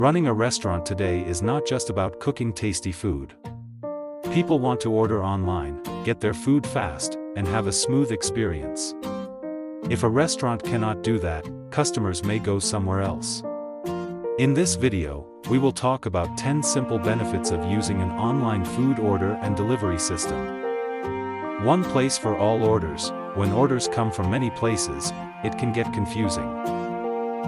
Running a restaurant today is not just about cooking tasty food. People want to order online, get their food fast, and have a smooth experience. If a restaurant cannot do that, customers may go somewhere else. In this video, we will talk about 10 simple benefits of using an online food order and delivery system. One place for all orders. When orders come from many places, it can get confusing.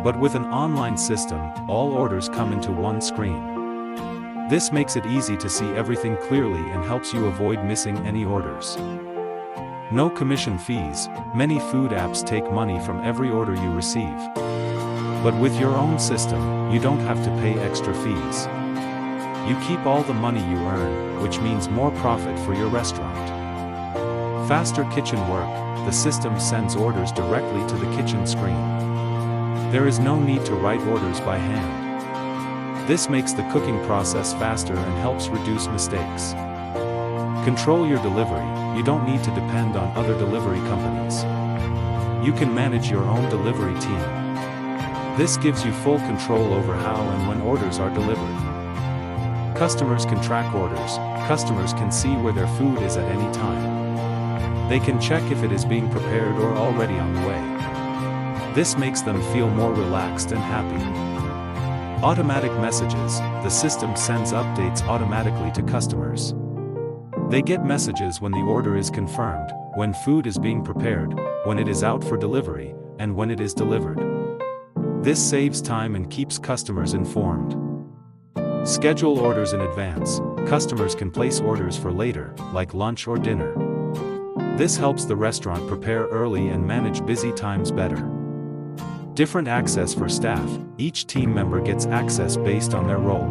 But with an online system, all orders come into one screen. This makes it easy to see everything clearly and helps you avoid missing any orders. No commission fees. Many food apps take money from every order you receive. But with your own system, you don't have to pay extra fees. You keep all the money you earn, which means more profit for your restaurant. Faster kitchen work. The system sends orders directly to the kitchen screen. There is no need to write orders by hand. This makes the cooking process faster and helps reduce mistakes. Control your delivery. You don't need to depend on other delivery companies. You can manage your own delivery team. This gives you full control over how and when orders are delivered. Customers can track orders. Customers can see where their food is at any time. They can check if it is being prepared or already on the way. This makes them feel more relaxed and happy. Automatic messages. The system sends updates automatically to customers. They get messages when the order is confirmed, when food is being prepared, when it is out for delivery, and when it is delivered. This saves time and keeps customers informed. Schedule orders in advance. Customers can place orders for later, like lunch or dinner. This helps the restaurant prepare early and manage busy times better. Different access for staff. Each team member gets access based on their role.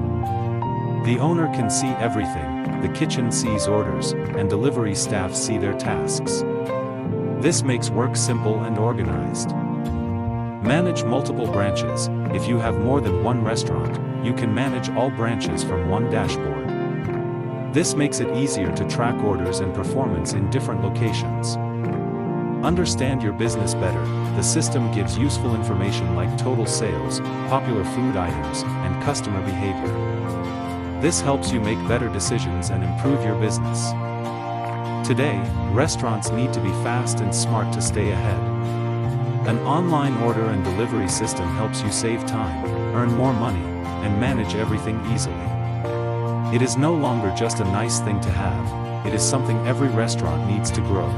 The owner can see everything, the kitchen sees orders, and delivery staff see their tasks. This makes work simple and organized. Manage multiple branches. If you have more than one restaurant, you can manage all branches from one dashboard. This makes it easier to track orders and performance in different locations. Understand your business better. The system gives useful information like total sales, popular food items, and customer behavior. This helps you make better decisions and improve your business. Today, restaurants need to be fast and smart to stay ahead. An online order and delivery system helps you save time, earn more money, and manage everything easily. It is no longer just a nice thing to have, it is something every restaurant needs to grow.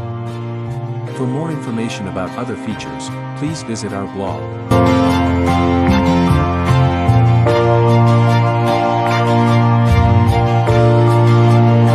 For more information about other features, please visit our blog.